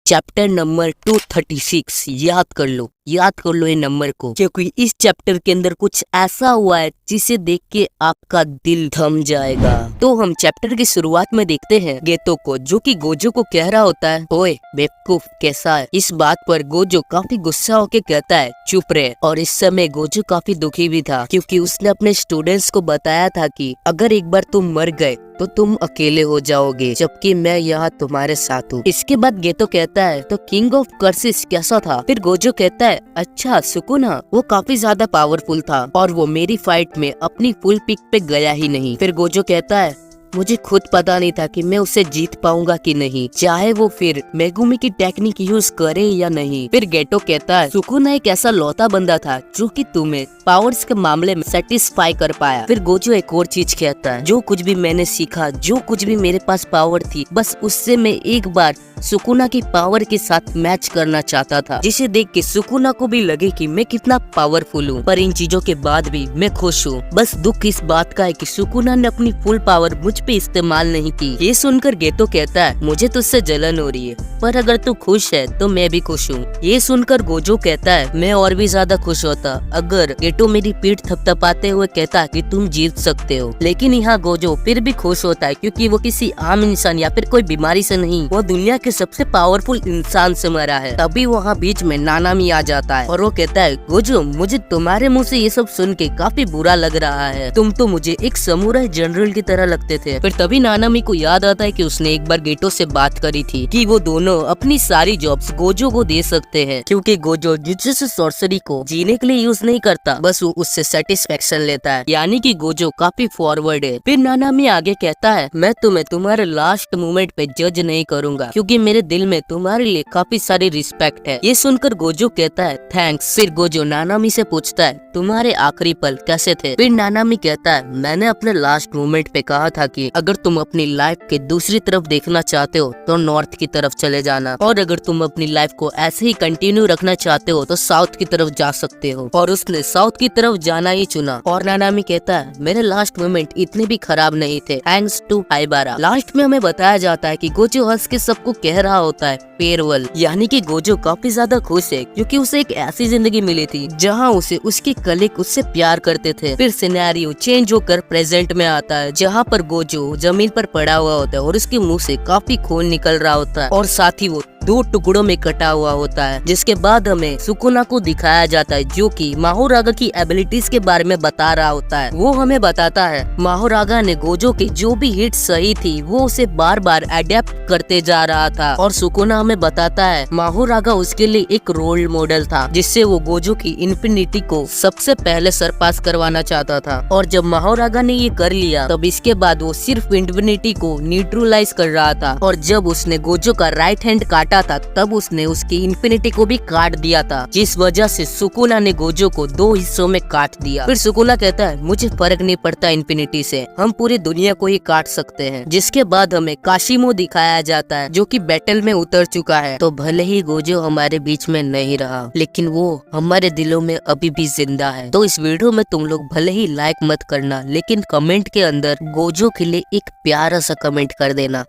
Chapter number 236 याद कर लो ये नंबर को, क्योंकि इस चैप्टर के अंदर कुछ ऐसा हुआ है जिसे देख के आपका दिल थम जाएगा। तो हम चैप्टर की शुरुआत में देखते हैं गेतो को, जो कि गोजो को कह रहा होता है, ओए बेवकूफ कैसा है। इस बात पर गोजो काफी गुस्सा होके कहता है चुप रहे। और इस समय गोजो काफी दुखी भी था, क्योंकि उसने अपने स्टूडेंट्स को बताया था कि अगर एक बार तुम मर गए तो तुम अकेले हो जाओगे, जबकि मैं यहाँ तुम्हारे साथ हूँ। इसके बाद गेतो कहता है तो किंग ऑफ कर्सिस कैसा था। फिर गोजो कहता है अच्छा सुकुना, वो काफी ज्यादा पावरफुल था और वो मेरी फाइट में अपनी फुल पिक पे गया ही नहीं। फिर गोजो कहता है मुझे खुद पता नहीं था कि मैं उसे जीत पाऊंगा कि नहीं, चाहे वो फिर मेगुमी की टेक्निक यूज करे या नहीं। फिर गेटो कहता है सुकुना एक ऐसा लौता बंदा था जो कि तुम्हें पावर्स के मामले में सेटिस्फाई कर पाया। फिर गोजो एक और चीज कहता है, जो कुछ भी मैंने सीखा, जो कुछ भी मेरे पास पावर थी, बस उससे मैं एक बार सुकुना की पावर के साथ मैच करना चाहता था, जिसे देख के सुकुना को भी लगे कि मैं कितना पावरफुल हूँ। पर इन चीजों के बाद भी मैं खुश हूँ। बस दुख इस बात का है कि सुकुना ने अपनी फुल पावर मुझ पे इस्तेमाल नहीं की। ये सुनकर गेतो कहता है मुझे तुझसे जलन हो रही है, पर अगर तू खुश है तो मैं भी खुश हूँ। ये सुनकर गोजो कहता है मैं और भी ज्यादा खुश होता अगर गेटो मेरी पीठ थपथपाते हुए कहता कि तुम जीत सकते हो। लेकिन यहाँ गोजो फिर भी खुश होता है, क्योंकि वो किसी आम इंसान या फिर कोई बीमारी से नहीं, वो दुनिया के सबसे पावरफुल इंसान से मरा है। तभी वहाँ बीच में नानामी आ जाता है और वो कहता है गोजो मुझे तुम्हारे मुँह से ये सब सुन के काफी बुरा लग रहा है, तुम तो मुझे एक समुराई जनरल की तरह लगते थे। फिर तभी नानामी को याद आता है कि उसने एक बार गेटो से बात करी थी कि वो दोनों अपनी सारी जॉब्स गोजो को दे सकते हैं, क्योंकि गोजो जुजुत्सु सॉर्सरी को जीने के लिए यूज नहीं करता, बस वो उससे सेटिस्फेक्शन लेता है। यानी कि गोजो काफी फॉरवर्ड है। फिर नानामी आगे कहता है मैं तुम्हें तुम्हारे लास्ट मोमेंट पे जज नहीं करूंगा, क्योंकि मेरे दिल में तुम्हारे लिए काफी सारी रिस्पेक्ट है। ये सुनकर गोजो कहता है थैंक्स। फिर गोजो नानामी से पूछता है तुम्हारे आखिरी पल कैसे थे। फिर नानामी कहता है मैंने अपने लास्ट मोमेंट पे कहा था कि अगर तुम अपनी लाइफ के दूसरी तरफ देखना चाहते हो तो नॉर्थ की तरफ चले जाना, और अगर तुम अपनी लाइफ को ऐसे ही कंटिन्यू रखना चाहते हो तो साउथ की तरफ जा सकते हो। और उसने साउथ की तरफ जाना ही चुना। और नानामी कहता है मेरे लास्ट मोमेंट इतने भी खराब नहीं थे, थैंक्स टू हाइबारा। लास्ट में हमें बताया जाता है कि गोजो हंस के सबको कह रहा होता है फेयरवेल। यानी कि गोजो काफी ज्यादा खुश है, क्योंकि उसे एक ऐसी जिंदगी मिली थी जहाँ उसे उसके कलीग उससे प्यार करते थे। फिर सिनेरियो चेंज होकर प्रेजेंट में आता है, जहाँ पर गोजो जमीन पर पड़ा हुआ होता है और उसके मुंह से काफी खून निकल रहा होता है और साथ ही वो 2 टुकड़ों में कटा हुआ होता है। जिसके बाद हमें सुकुना को दिखाया जाता है, जो कि माहोरागा की एबिलिटीज के बारे में बता रहा होता है। वो हमें बताता है माहोरागा ने गोजो की जो भी हिट सही थी वो उसे बार बार अडेप्ट करते जा रहा था। और सुकुना हमें बताता है माहोरागा उसके लिए एक रोल मॉडल था, जिससे वो गोजो की इन्फिनिटी को सबसे पहले सरपास करवाना चाहता था। और जब माहोरागा ने ये कर लिया तब इसके बाद वो सिर्फ इन्फिनिटी को न्यूट्रलाइज कर रहा था। और जब उसने गोजो का राइट हैंड काटा था तब उसने उसकी इन्फिनिटी को भी काट दिया था, जिस वजह से सुकुना ने गोजो को 2 हिस्सों में काट दिया। फिर सुकुना कहता है मुझे फर्क नहीं पड़ता इन्फिनिटी से, हम पूरी दुनिया को ही काट सकते हैं। जिसके बाद हमें काशिमो दिखाया जाता है, जो कि बैटल में उतर चुका है। तो भले ही गोजो हमारे बीच में नहीं रहा, लेकिन वो हमारे दिलों में अभी भी जिंदा है। तो इस वीडियो में तुम लोग भले ही लाइक मत करना, लेकिन कमेंट के अंदर गोजो के लिए एक प्यारा सा कमेंट कर देना।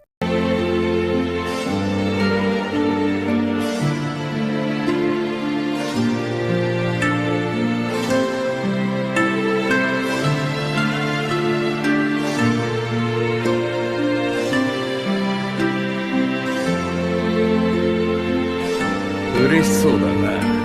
嬉しそうだな。